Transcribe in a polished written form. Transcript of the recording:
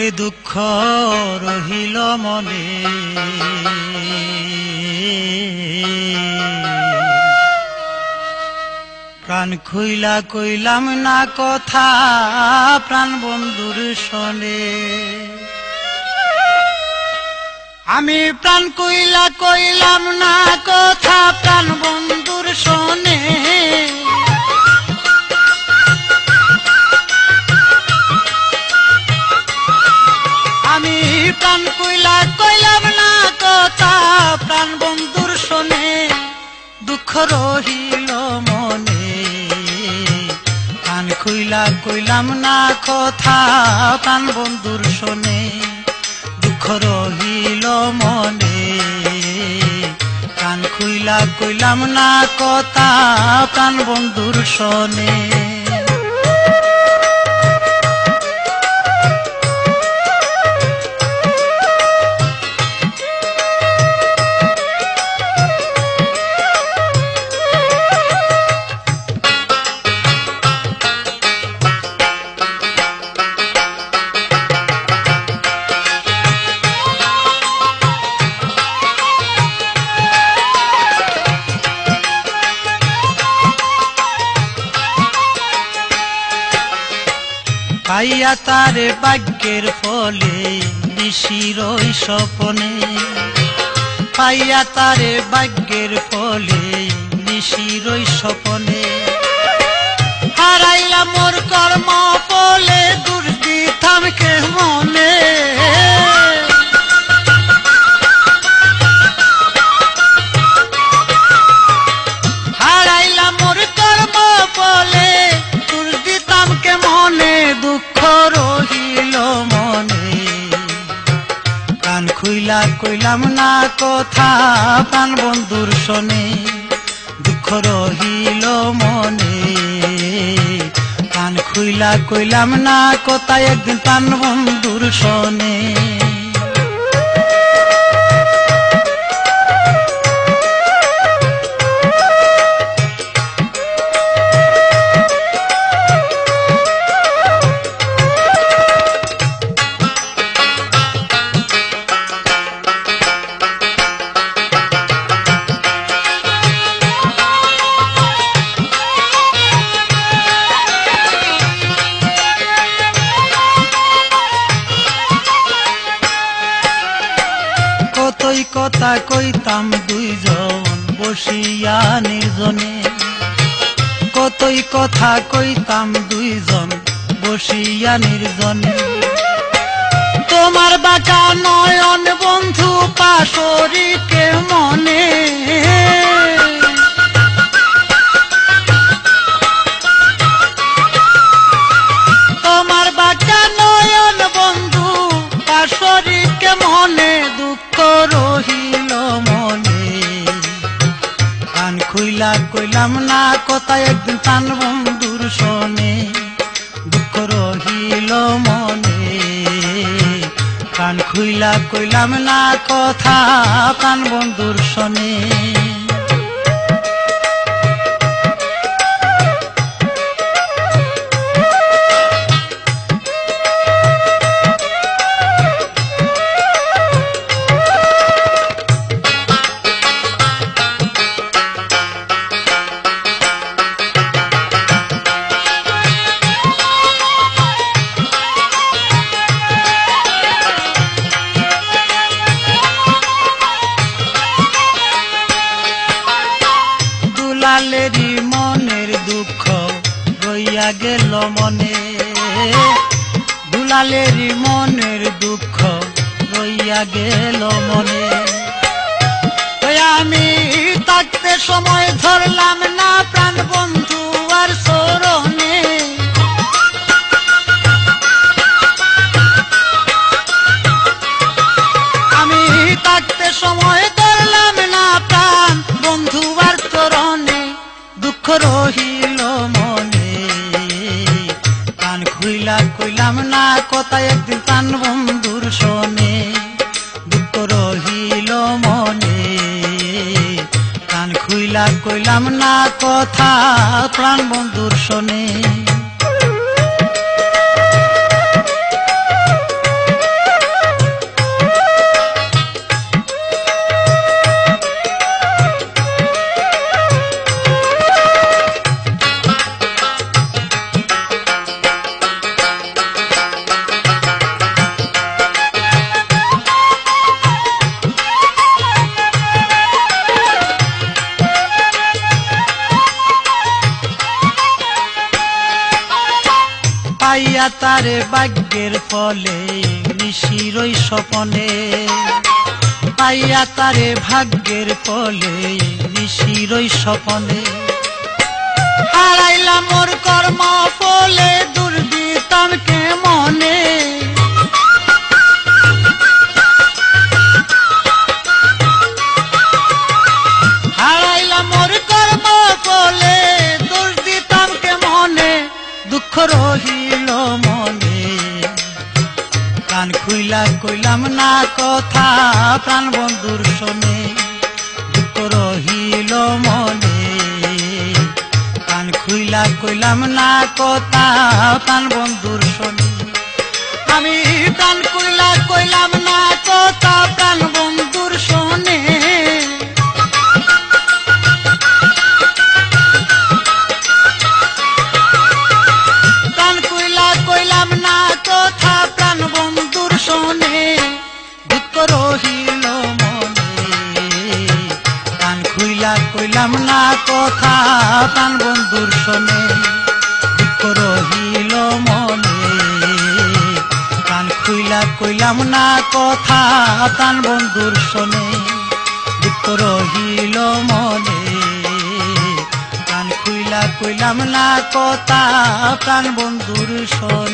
ওরে দুঃখ রহিল মনে, প্রাণ খুইলা কইলাম না কথা প্রাণ বন্ধুর শোনে। আমি প্রাণ খুইলা কইলাম না কথা প্রাণ বন্ধুর শোনে। আমি প্রাণ খুইলা কইলাম না কথা প্রাণ বন্ধুর শোনে। দুঃখ রহিল মনে, প্রাণ খুইলা কইলাম না কথা প্রাণ বন্ধুর শোনে। দুঃখ রহিল মনে, প্রাণ খুইলা কইলাম না কথা প্রাণ বন্ধুর শোনে। পাইয়া তারে ভাগ্যের ফলে নিশির স্বপনে, পাইয়া তারে ভাগ্যের ফলে নিশির স্বপনে। হারাইলা মোর কর্ম ফলে দুর্দিথাম কে মনে। হারাইলা মোর কর্ম ফলে দুর্দিথাম কে মনে। দুঃখ রহিল মনে, প্রাণ খুইলা কইলাম না কথা প্রাণ বন্ধুর শোনে। দুঃখ রহিল মনে, প্রাণ খুইলা কইলাম না কথা একদিন প্রাণ বন্ধুর শোনে। কতই কথা কইতাম দুইজন বসিয়া নির্জনে। কতই কথা কইতাম দুইজন বসিয়া নির্জনে। তোমার বাঁকা নয়ন বন্ধু পাশরিকে মনে। তোমার বাঁকা নয়ন বন্ধু পাশরিকে মনে। দুঃখ রহিল মনে, প্রাণ খুইলা কইলাম না কথা একদিন প্রাণ বন্ধুর শোনে। দুঃখ রহিল মনে, প্রাণ খুইলা কইলাম না কথা প্রাণ বন্ধুর শোনে। দুলালেরই মনের দুঃখ রইয়া গেল মনে। দুলালেরই মনের দুঃখ রইয়া গেল মনে। আমি থাকতে সময় ধরলাম না প্রাণ বন্ধু আর চরণে। আমি থাকতে সময় ধরলাম না প্রাণ বন্ধু আর চরণে। দুঃখ রহিল মনে, প্রাণ খুইলা কইলাম না কথা একদিন প্রাণ বন্ধুর শোনে। দুঃখ রহিল মনে, প্রাণ খুইলা কইলাম না কথা প্রাণ বন্ধুর শোনে। পাইয়া তারে ভাগ্যের ফলে নিশিরই স্বপনে, পাইয়া তারে ভাগ্যের ফলে নিশিরই স্বপনে। হারাইলাম মোর কর্ম ফলে দুর্বৃত্তাম কে মনে, হারাইলাম মোর কর্ম ফলে দুর্বৃত্তাম কে মনে। দুঃখ রহিল মনে, কান খুইলা কইলাম না কথা প্রাণ বন্ধুর শোনে। দুঃখ রহিল মনে, কান খুইলা কইলাম না কথা প্রাণ বন্ধুর শোনে। আমি প্রাণ খুইলা কইলাম না কথা প্রাণ বন্ধুর শোনে। প্রাণ খুইলা কইলাম না কথা প্রাণ বন্ধুর শোনে। দুঃখ রহিল মনে, কান খুইলা কইলাম না কথা প্রাণ বন্ধুর শোনে। দুঃখ রহিল মনে, কান খুইলা কইলাম না কথা প্রাণ বন্ধুর শোনে। দুঃখ রহিল মনে, কান খুইলা কইলাম না কথা প্রাণ বন্ধুর শোনে।